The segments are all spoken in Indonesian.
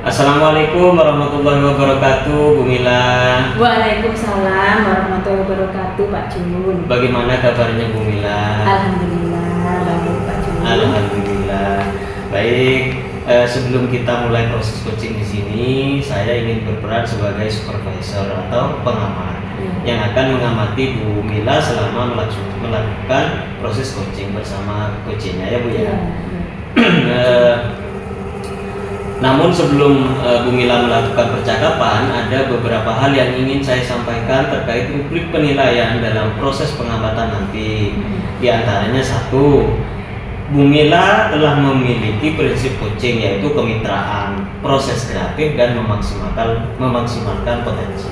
Assalamualaikum warahmatullahi wabarakatuh, Bu Mila. Waalaikumsalam warahmatullahi wabarakatuh, Pak Jun. Bagaimana kabarnya Bu Mila? Alhamdulillah baik, Pak Jun. Alhamdulillah baik. Sebelum kita mulai proses coaching di sini, saya ingin berperan sebagai supervisor atau pengamat yang akan mengamati Bu Mila selama melakukan proses coaching bersama coachnya, ya Bu ya. Namun sebelum Bu Mila melakukan percakapan, ada beberapa hal yang ingin saya sampaikan terkait rubrik penilaian dalam proses pengamatan nanti. Di antaranya satu, Bu Mila telah memiliki prinsip coaching, yaitu kemitraan, proses kreatif, dan memaksimalkan potensi.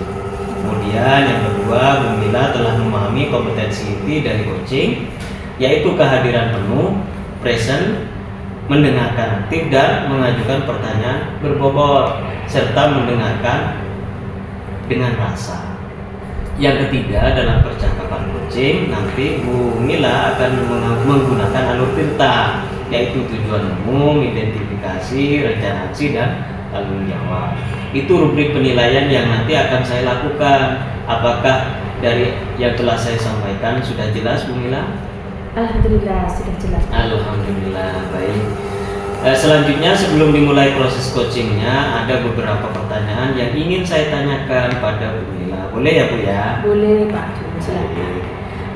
Kemudian yang kedua, Bu Mila telah memahami kompetensi inti dari coaching, yaitu kehadiran penuh, present, mendengarkan aktif, dan mengajukan pertanyaan berbobot, serta mendengarkan dengan rasa. Yang ketiga, dalam percakapan coaching nanti Bu Mila akan menggunakan alur cerita, yaitu tujuan umum, identifikasi, rencana aksi, dan tanggung jawab. Itu rubrik penilaian yang nanti akan saya lakukan. Apakah dari yang telah saya sampaikan sudah jelas, Bu Mila? Alhamdulillah sudah jelas. Alhamdulillah baik. Selanjutnya, sebelum dimulai proses coachingnya, ada beberapa pertanyaan yang ingin saya tanyakan pada Bu Mila. Boleh ya Bu ya? Boleh Pak Jun, silakan.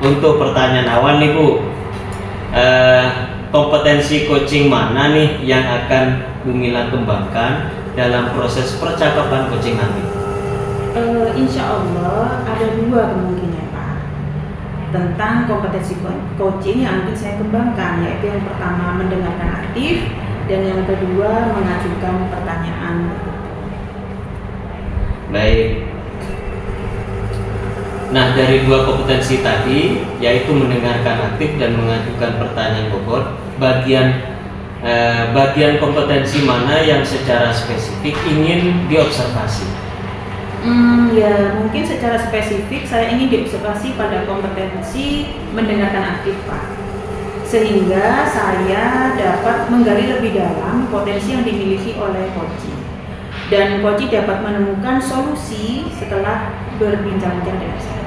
Untuk pertanyaan awal nih Bu, kompetensi coaching mana nih yang akan Bu Mila kembangkan dalam proses percakapan coaching nanti? Insya Allah ada dua kemungkinan Pak tentang kompetensi coaching yang mungkin saya kembangkan, yaitu yang pertama mendengarkan aktif, dan yang kedua mengajukan pertanyaan. Baik. Nah, dari dua kompetensi tadi, yaitu mendengarkan aktif dan mengajukan pertanyaan bobot, bagian kompetensi mana yang secara spesifik ingin diobservasi? Ya mungkin secara spesifik saya ingin diobservasi pada kompetensi mendengarkan aktif Pak, sehingga saya dapat menggali lebih dalam potensi yang dimiliki oleh coach, dan coach dapat menemukan solusi setelah berbincang-bincang dengan saya.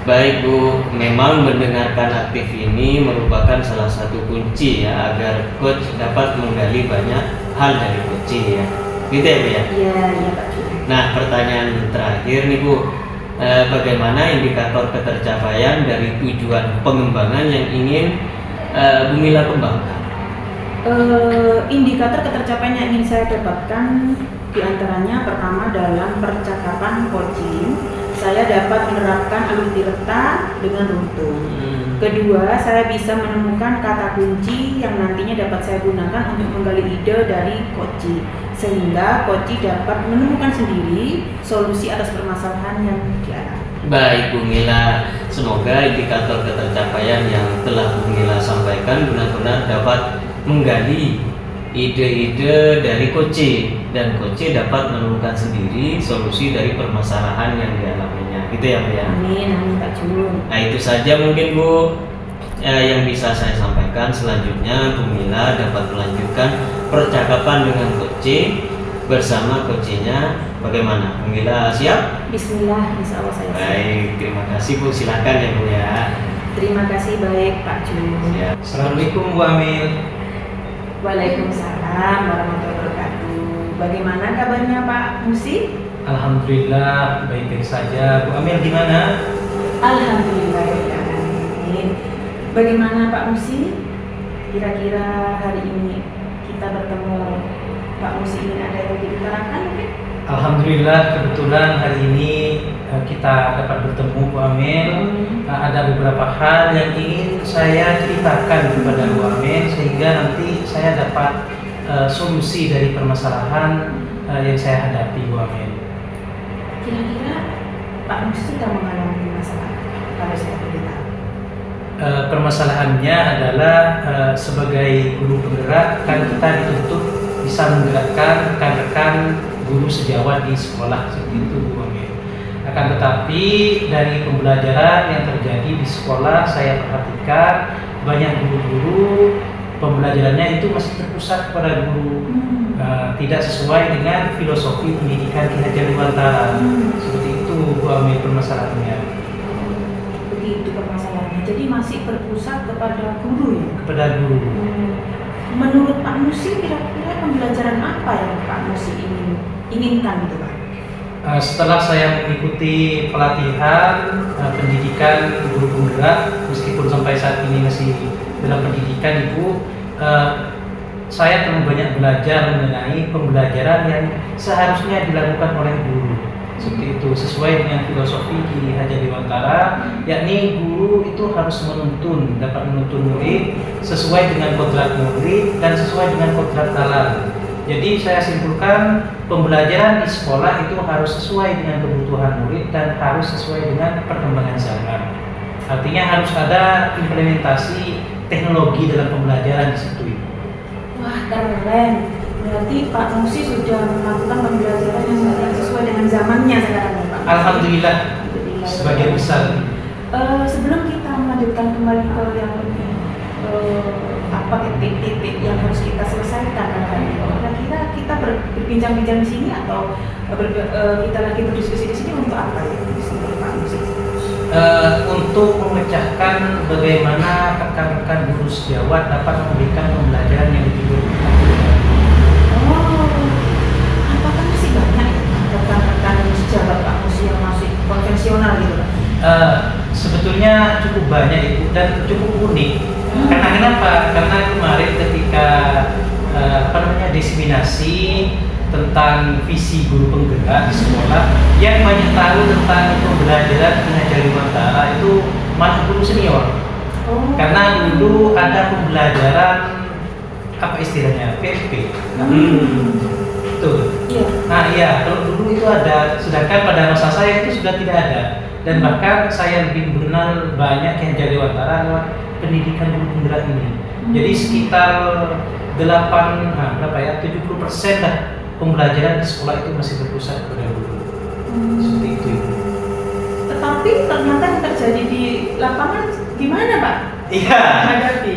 Baik Bu, memang mendengarkan aktif ini merupakan salah satu kunci ya agar coach dapat menggali banyak hal dari coach ya. Gitu ya Bu ya? Iya Pak Jun. Nah, pertanyaan terakhir nih Bu, bagaimana indikator ketercapaian dari tujuan pengembangan yang ingin Bu Mila kembangkan? Indikator ketercapaian yang ingin saya dapatkan diantaranya pertama, dalam percakapan coaching saya dapat menerapkan alur tirta dengan runtun. Kedua, saya bisa menemukan kata kunci yang nantinya dapat saya gunakan untuk menggali ide dari coach, sehingga coach dapat menemukan sendiri solusi atas permasalahan yang dialami. Baik Bu Mila, semoga indikator ketercapaian yang telah Bu Mila sampaikan benar-benar dapat menggali ide-ide dari coach, dan coach dapat menemukan sendiri solusi dari permasalahan yang dialaminya. Gitu ya Bu ya? Amin, amin Pak Jun. Nah, itu saja mungkin Bu yang bisa saya sampaikan. Selanjutnya Bu Mila dapat melanjutkan percakapan dengan coach bersama coachnya. Bagaimana? Bu Mila siap? Bismillah, insya Allah saya siap. Baik, terima kasih Bu. Silakan ya Bu ya. Terima kasih, baik Pak Jun. Siap. Assalamualaikum Bu Amil. Waalaikumsalam warahmatullahi wabarakatuh. Bagaimana kabarnya Pak Musi? Alhamdulillah baik-baik saja. Bu Amil gimana? Alhamdulillah ya. Bagaimana Pak Musi? Kira-kira hari ini kita bertemu, Pak Musi ingin ada yang diutarakan mungkin? Alhamdulillah kebetulan hari ini kita dapat bertemu Bu Amil. Ada beberapa hal yang ingin saya ceritakan kepada Bu Amil sehingga nanti saya dapat solusi dari permasalahan yang saya hadapi Bu Amil. Kira-kira Pak Musi sudah mengalami masalah pada saat kita? Permasalahannya adalah sebagai guru penggerak kan kita dituntut bisa menggerakkan rekan-rekan guru sejawat di sekolah, seperti itu Bu Amil. Akan tetapi dari pembelajaran yang terjadi di sekolah saya perhatikan banyak guru-guru pembelajarannya itu masih terpusat pada guru, tidak sesuai dengan filosofi pendidikan Ki Hajar Dewantara. Seperti itu Bu Amel permasalahannya. Begitu permasalahannya. Jadi masih berpusat kepada guru ya? Kepada guru. Menurut Pak Musi, kira-kira pembelajaran apa yang Pak Musi inginkan gitu Pak? Setelah saya mengikuti pelatihan pendidikan guru penggerak, meskipun sampai saat ini masih dalam pendidikan Ibu, saya telah banyak belajar mengenai pembelajaran yang seharusnya dilakukan oleh guru. Seperti itu, sesuai dengan filosofi Ki Hajar Dewantara, yakni guru itu harus dapat menuntun murid sesuai dengan kodrat murid dan sesuai dengan kodrat alam. Jadi saya simpulkan pembelajaran di sekolah itu harus sesuai dengan kebutuhan murid dan harus sesuai dengan perkembangan zaman. Artinya harus ada implementasi teknologi dalam pembelajaran di situ. Wah, keren. Berarti Pak Musi sudah melakukan pembelajaran yang sesuai dengan zamannya sekarang ya Pak? Alhamdulillah, sebagian besar. Sebelum kita melanjutkan kembali ke yang titik-titik yang harus kita selesaikan, kira-kira kita berbincang-bincang di sini atau kita lagi berdiskusi di sini untuk apa ya? Pak Musi? Untuk memecahkan bagaimana rekan-rekan guru sejawat dapat memberikan pembelajaran yang lebih berkualitas. Apakah masih banyak rekan-rekan sejawat Pak Musi yang masih konvensional gitu Pak? Sebetulnya cukup banyak Ibu dan cukup unik. Karena kenapa? Karena kemarin ketika diseminasi tentang visi guru penggerak di sekolah, yang banyak tahu tentang pembelajaran Ki Hajar Dewantara itu malah guru senior. Karena dulu ada pembelajaran apa istilahnya PP. Betul. Nah iya, kalau dulu itu ada, sedangkan pada masa saya itu sudah tidak ada. Dan bahkan saya lebih mengenal banyak Ki Hajar Dewantara lewat pendidikan guru penggerak ini. Jadi sekitar 70% lah pembelajaran di sekolah itu masih berpusat pada guru. Seperti itu. Tetapi ternyata yang terjadi di lapangan gimana Pak? Iya. Menghadapi.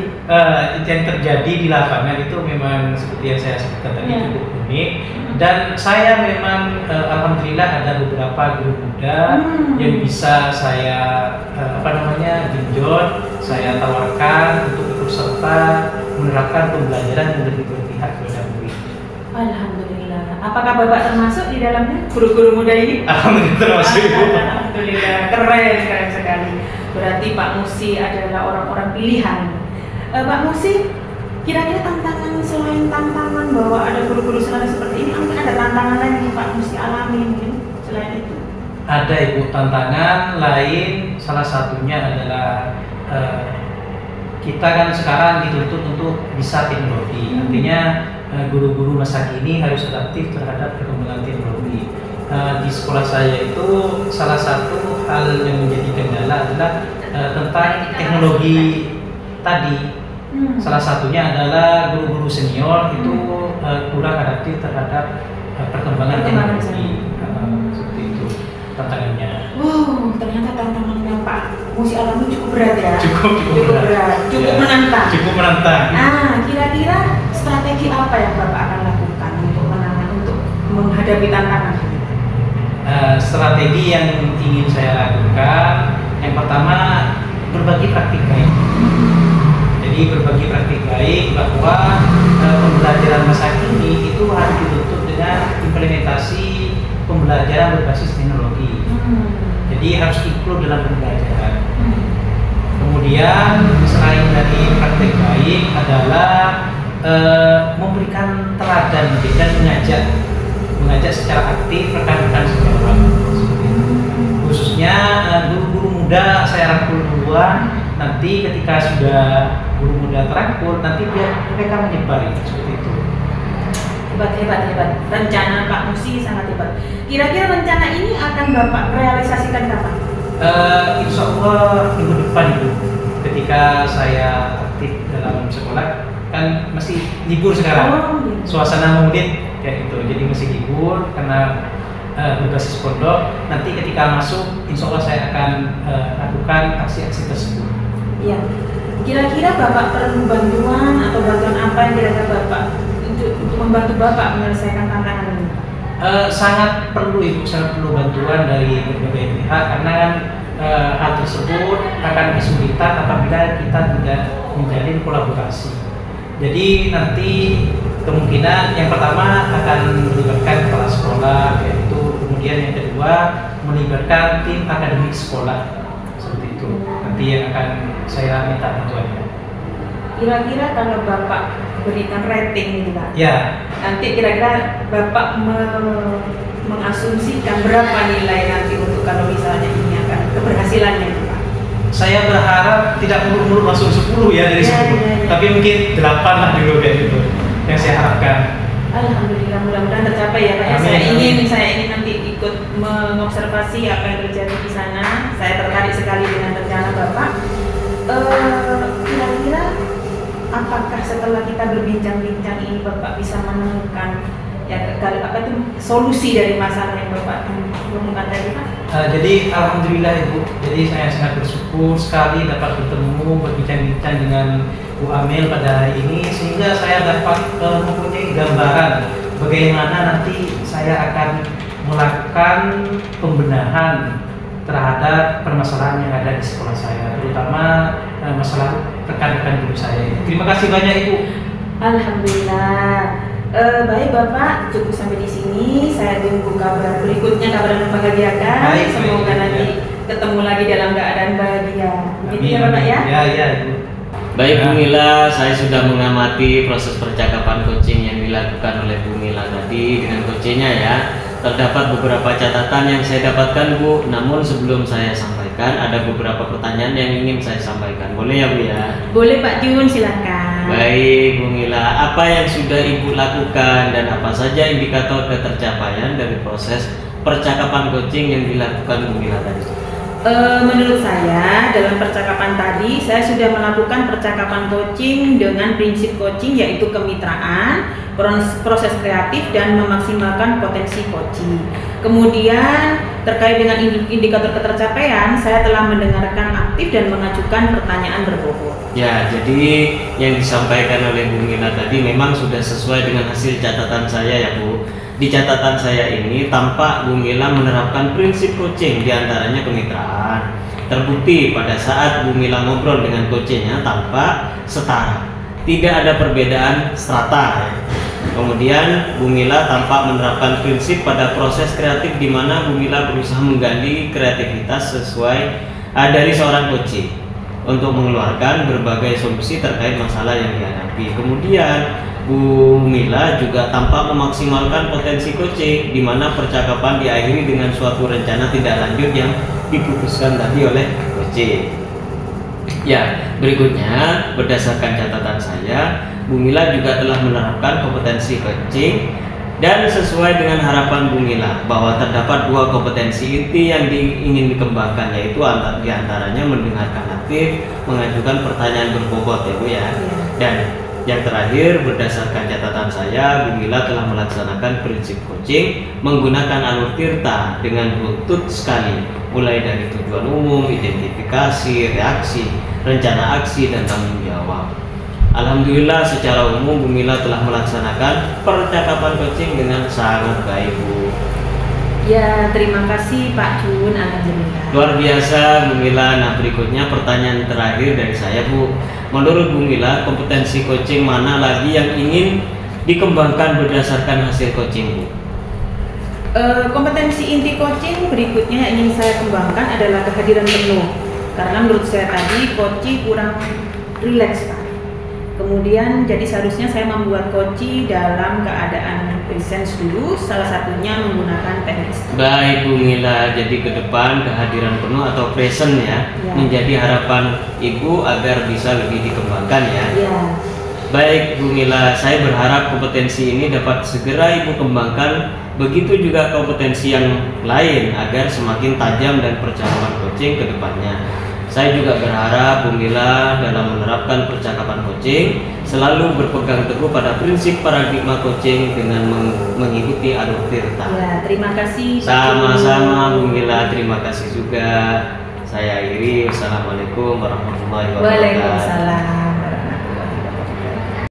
Yang terjadi di lapangan itu memang seperti yang saya sebutkan tadi cukup unik. Dan saya memang alhamdulillah ada beberapa guru muda yang bisa saya genjot, saya tawarkan untuk ikut serta menerapkan pembelajaran yang lebih berpihak kepada murid. Alhamdulillah. Apakah Bapak termasuk di dalamnya guru-guru muda ini? Alhamdulillah termasuk. Alhamdulillah, keren sekali. Berarti Pak Musi adalah orang-orang pilihan. Pak Musi, kira-kira tantangan selain tantangan bahwa ada guru-guru seperti ini, mungkin ada tantangan lain yang Pak Musi alami mungkin selain itu? Ada Ibu, tantangan lain salah satunya adalah kita kan sekarang dituntut untuk bisa teknologi. Artinya guru-guru masa kini harus adaptif terhadap perkembangan teknologi. Di sekolah saya itu salah satu hal yang menjadi kendala adalah tentang teknologi tadi. Salah satunya adalah guru-guru senior itu kurang adaptif terhadap perkembangan teknologi. Seperti itu tantangannya. Wow, ternyata tantangannya Pak Musi alami cukup berat ya. Cukup berat, cukup menantang. Cukup menantang. Kira-kira strategi apa yang Bapak akan lakukan untuk menghadapi tantangan? Strategi yang ingin saya lakukan, yang pertama berbagi praktik baik. Jadi berbagi praktik baik bahwa pembelajaran masa kini itu harus dituntut dengan implementasi pembelajaran berbasis teknologi. Jadi harus ikut dalam pembelajaran. Kemudian selain dari praktik baik adalah memberikan teladan dan mengajak secara aktif rekan-rekan sejawat. Khususnya guru-guru muda saya rangkul duluan. Nanti ketika sudah guru muda terangkul, nanti biar mereka menyebar seperti itu. Hebat. Rencana Pak Musi sangat hebat. Kira-kira rencana ini akan Bapak realisasikan kapan? Insya Allah minggu depan Ibu. Ketika saya aktif dalam sekolah, kan masih libur sekarang. Suasana murid kayak gitu, jadi masih libur karena berbasis pondok. Nanti ketika masuk, insya Allah saya akan lakukan aksi-aksi tersebut. Iya. Kira-kira Bapak perlu bantuan atau bantuan apa yang kira-kira Bapak untuk membantu Bapak menyelesaikan tantangan ini? Sangat perlu Ibu, sangat perlu bantuan dari berbagai pihak karena kan hal tersebut akan kesulitan apabila kita tidak menjalin kolaborasi. Jadi nanti kemungkinan yang pertama akan melibatkan kepala sekolah, yaitu kemudian yang kedua melibatkan tim akademik sekolah, seperti itu. Nanti yang akan saya minta bantuannya. Kira-kira kalau Bapak berikan rating gitu Pak, Ya. nanti kira-kira Bapak mengasumsikan berapa nilai nanti untuk kalau misalnya ini akan keberhasilannya Pak? Saya berharap tidak muluk-muluk langsung 10 ya dari 10, tapi mungkin 8 lah dulu kayak gitu yang saya harapkan. Alhamdulillah, mudah-mudahan tercapai ya Pak. Amin, Saya ingin nanti ikut mengobservasi apa yang terjadi di sana. Saya tertarik sekali dengan rencana Bapak. Kira-kira apakah setelah kita berbincang-bincang ini Bapak bisa menemukan solusi dari masalah yang Bapak temukan tadi Pak? Jadi alhamdulillah Ibu, jadi saya sangat bersyukur sekali dapat bertemu berbincang-bincang dengan Bu Amel pada hari ini, sehingga saya dapat mempunyai gambaran bagaimana nanti saya akan melakukan pembenahan terhadap permasalahan yang ada di sekolah saya, terutama masalah rekan-rekan guru saya. Terima kasih banyak Ibu. Alhamdulillah. Baik Bapak, cukup sampai di sini. Saya tunggu kabar berikutnya, kabar yang membahagiakan. Baik, semoga baik, nanti ya. ketemu lagi dalam keadaan bahagia. Begitu Amin. ya Bapak ya? Ya Ibu. Baik Bu Mila, saya sudah mengamati proses percakapan coaching yang dilakukan oleh Bu Mila tadi dengan coachingnya ya. Terdapat beberapa catatan yang saya dapatkan Bu, namun sebelum saya sampaikan ada beberapa pertanyaan yang ingin saya sampaikan. Boleh ya Bu ya? Boleh Pak Jun, silakan. Baik Bu Mila, apa yang sudah Ibu lakukan dan apa saja indikator ketercapaian dari proses percakapan coaching yang dilakukan Bu Mila tadi? Menurut saya dalam percakapan tadi saya sudah melakukan percakapan coaching dengan prinsip coaching yaitu kemitraan, proses kreatif dan memaksimalkan potensi coaching. Kemudian terkait dengan indikator ketercapaian, saya telah mendengarkan aktif dan mengajukan pertanyaan berbobot. Ya, jadi yang disampaikan oleh Bu Mila tadi memang sudah sesuai dengan hasil catatan saya ya Bu. Di catatan saya ini tampak Bu Mila menerapkan prinsip coaching, diantaranya kemitraan. Terbukti pada saat Bu Mila ngobrol dengan coachnya tampak setara, tidak ada perbedaan strata. Kemudian Bu Mila tampak menerapkan prinsip pada proses kreatif, di mana Bu Mila berusaha menggali kreativitas sesuai dari seorang coach untuk mengeluarkan berbagai solusi terkait masalah yang dihadapi. Kemudian Bu Mila juga tampak memaksimalkan potensi coaching, di mana percakapan diakhiri dengan suatu rencana tindak lanjut yang diputuskan tadi oleh coaching. Ya, berikutnya berdasarkan catatan saya, Bu Mila juga telah menerapkan kompetensi coaching dan sesuai dengan harapan Bu Mila bahwa terdapat dua kompetensi inti yang ingin dikembangkan, yaitu diantaranya mendengarkan aktif, mengajukan pertanyaan berbobot ya Bu ya. Dan yang terakhir, berdasarkan catatan saya, Bu Mila telah melaksanakan prinsip coaching menggunakan alur tirta dengan runtut sekali, mulai dari tujuan umum, identifikasi, reaksi, rencana aksi, dan tanggung jawab. Alhamdulillah secara umum Bu Mila telah melaksanakan percakapan coaching dengan sangat baik Bu. Ya, terima kasih Pak Jun, alhamdulillah. Luar biasa Bu Mila. Nah, berikutnya pertanyaan terakhir dari saya Bu. Menurut Bu Mila, kompetensi coaching mana lagi yang ingin dikembangkan berdasarkan hasil coaching Bu? Kompetensi inti coaching berikutnya yang ingin saya kembangkan adalah kehadiran penuh. Karena menurut saya tadi coaching kurang rileks Pak. Kemudian jadi seharusnya saya membuat coaching dalam keadaan presence dulu, salah satunya menggunakan teknik. Baik Bu Mila, jadi ke depan kehadiran penuh atau present ya, menjadi harapan Ibu agar bisa lebih dikembangkan ya. Baik Bu Mila, saya berharap kompetensi ini dapat segera Ibu kembangkan, begitu juga kompetensi yang lain agar semakin tajam dan percakapan coaching ke depannya. Saya juga berharap Bu Mila dalam menerapkan percakapan coaching selalu berpegang teguh pada prinsip paradigma coaching dengan mengikuti alur tirta. Ya, terima kasih. Sama-sama Bu Mila, terima kasih juga. saya akhiri. Wassalamualaikum warahmatullahi wabarakatuh. Waalaikumsalam.